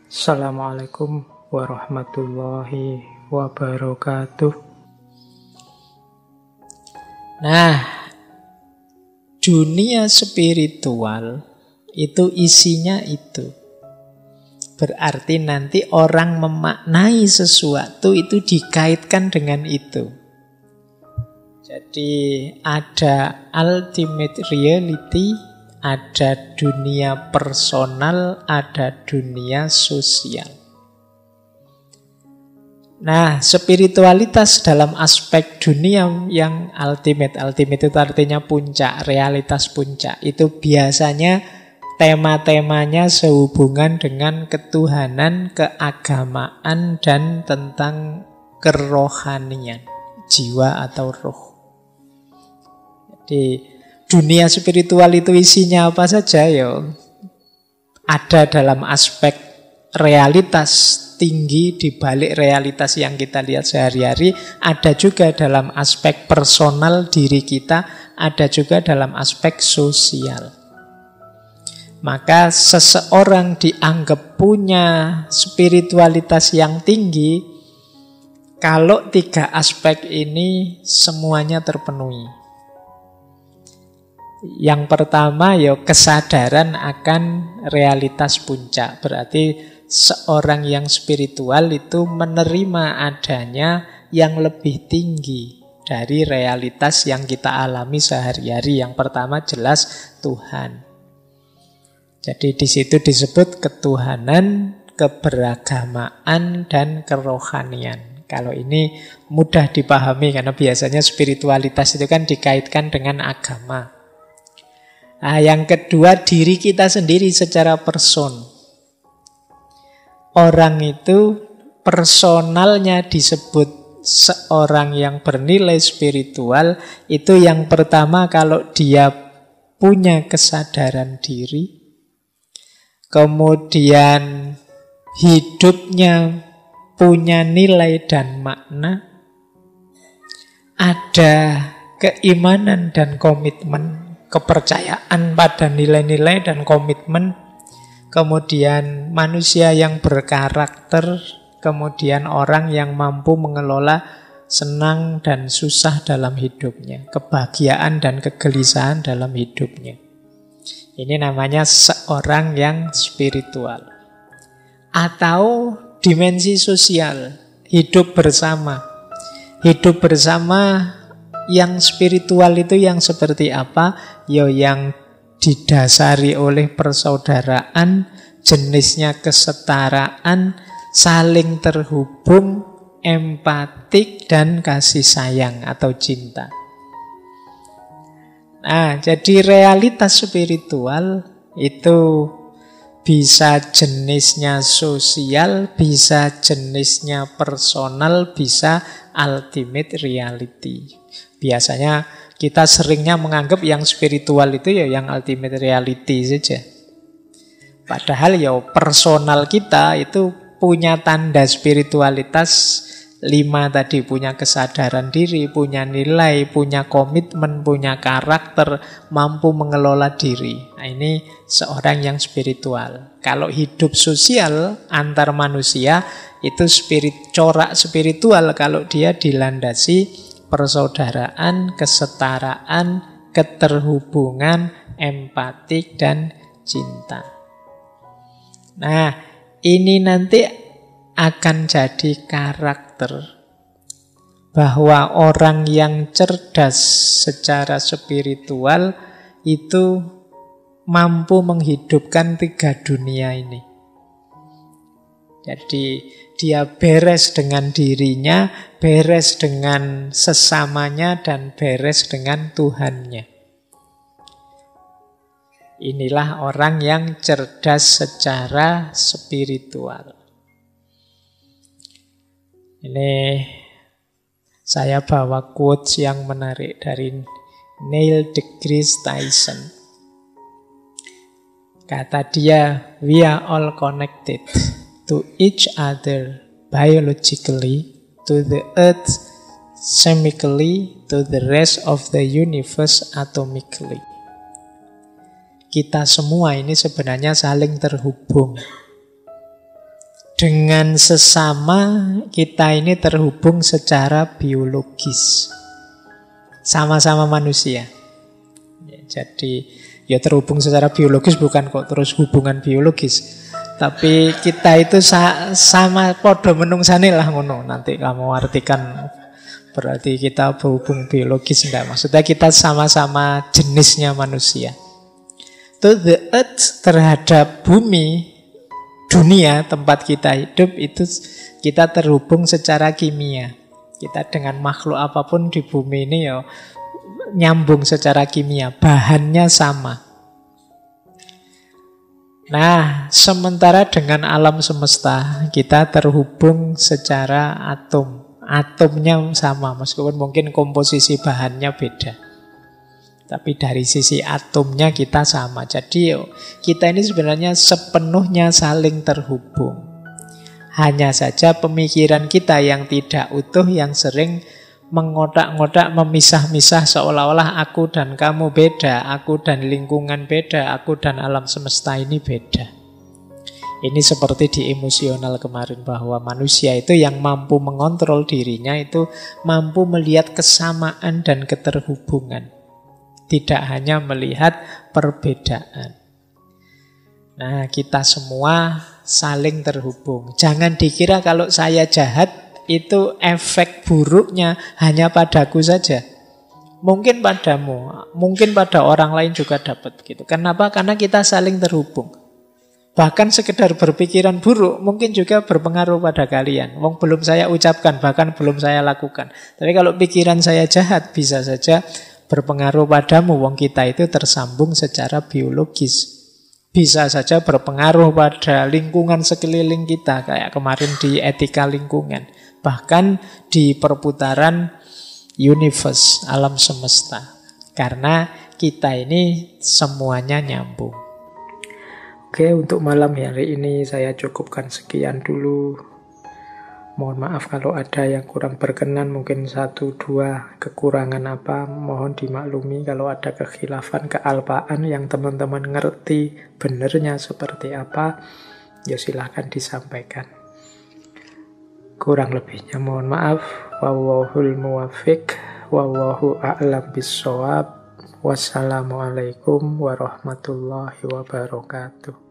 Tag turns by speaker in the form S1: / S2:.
S1: Assalamualaikum warahmatullahi wabarakatuh.
S2: Nah, dunia spiritual itu isinya itu. Berarti nanti orang memaknai sesuatu itu dikaitkan dengan itu. Jadi ada ultimate reality, ada dunia personal, ada dunia sosial. Nah, spiritualitas dalam aspek dunia yang ultimate itu artinya puncak, realitas puncak. Itu biasanya tema-temanya sehubungan dengan ketuhanan, keagamaan, dan tentang kerohanian, jiwa atau roh. Jadi dunia spiritual itu isinya apa saja ya? Ada dalam aspek realitas tinggi di balik realitas yang kita lihat sehari-hari, ada juga dalam aspek personal diri kita, ada juga dalam aspek sosial. Maka seseorang dianggap punya spiritualitas yang tinggi kalau tiga aspek ini semuanya terpenuhi. Yang pertama ya kesadaran akan realitas puncak. Berarti seorang yang spiritual itu menerima adanya yang lebih tinggi dari realitas yang kita alami sehari-hari. Yang pertama jelas Tuhan. Jadi di situ disebut ketuhanan, keberagamaan, dan kerohanian. Kalau ini mudah dipahami karena biasanya spiritualitas itu kan dikaitkan dengan agama. Nah, yang kedua, diri kita sendiri secara person. Orang itu personalnya disebut seorang yang bernilai spiritual. Itu yang pertama kalau dia punya kesadaran diri. Kemudian hidupnya punya nilai dan makna. Ada keimanan dan komitmen, kepercayaan pada nilai-nilai dan komitmen, kemudian manusia yang berkarakter, kemudian orang yang mampu mengelola senang dan susah dalam hidupnya, kebahagiaan dan kegelisahan dalam hidupnya. Ini namanya seorang yang spiritual. Atau dimensi sosial, hidup bersama. Hidup bersama yang spiritual itu yang seperti apa? Ya yang didasari oleh persaudaraan, jenisnya kesetaraan, saling terhubung, empatik, dan kasih sayang atau cinta. Nah, jadi realitas spiritual itu bisa jenisnya sosial, bisa jenisnya personal, bisa ultimate reality. Biasanya kita seringnya menganggap yang spiritual itu ya yang ultimate reality saja. Padahal ya personal kita itu punya tanda spiritualitas 5 tadi. Punya kesadaran diri, punya nilai, punya komitmen, punya karakter, mampu mengelola diri. Nah, ini seorang yang spiritual. Kalau hidup sosial antar manusia itu corak spiritual kalau dia dilandasi persaudaraan, kesetaraan, keterhubungan, empatik, dan cinta. Nah, ini nanti akan jadi karakter bahwa orang yang cerdas secara spiritual itu mampu menghidupkan 3 dunia ini. Jadi dia beres dengan dirinya, beres dengan sesamanya, dan beres dengan Tuhannya. Inilah orang yang cerdas secara spiritual. Ini saya bawa quotes yang menarik dari Neil deGrasse Tyson. Kata dia, "We are all connected to each other biologically, to the earth chemically, to the rest of the universe atomically." Kita semua ini sebenarnya saling terhubung. Dengan sesama kita ini terhubung secara biologis. Sama-sama manusia. Ya, jadi ya terhubung secara biologis bukan kok terus hubungan biologis. Tapi kita itu sama podo menungsane lah ngono. Nanti kamu artikan berarti kita berhubung biologis enggak. Maksudnya kita sama-sama jenisnya manusia. To the earth terhadap bumi, dunia tempat kita hidup itu kita terhubung secara kimia. Kita dengan makhluk apapun di bumi ini ya nyambung secara kimia, bahannya sama. Nah, sementara dengan alam semesta kita terhubung secara atom. Atomnya sama, meskipun mungkin komposisi bahannya beda. Tapi dari sisi atomnya kita sama. Jadi kita ini sebenarnya sepenuhnya saling terhubung. Hanya saja pemikiran kita yang tidak utuh, yang sering mengotak-ngotak, memisah-misah seolah-olah aku dan kamu beda, aku dan lingkungan beda, aku dan alam semesta ini beda. Ini seperti di emosional kemarin, bahwa manusia itu yang mampu mengontrol dirinya itu mampu melihat kesamaan dan keterhubungan. Tidak hanya melihat perbedaan. Nah, kita semua saling terhubung. Jangan dikira kalau saya jahat, itu efek buruknya hanya padaku saja. Mungkin padamu, mungkin pada orang lain juga dapat gitu. Kenapa? Karena kita saling terhubung. Bahkan sekedar berpikiran buruk mungkin juga berpengaruh pada kalian. Wong belum saya ucapkan, bahkan belum saya lakukan. Tapi kalau pikiran saya jahat, bisa saja berpengaruh padamu. Wong kita itu tersambung secara biologis. Bisa saja berpengaruh pada lingkungan sekeliling kita, kayak kemarin di etika lingkungan. Bahkan di perputaran universe, alam semesta. Karena kita ini semuanya nyambung.
S1: Oke, untuk malam hari ini saya cukupkan sekian dulu. Mohon maaf kalau ada yang kurang berkenan, mungkin 1-2 kekurangan apa, mohon dimaklumi. Kalau ada kekhilafan, kealpaan yang teman-teman ngerti benernya seperti apa, ya silahkan disampaikan. Kurang lebihnya mohon maaf. Wallahul muwaffiq, wallahu a'lam bissawab. Wassalamualaikum warahmatullahi wabarakatuh.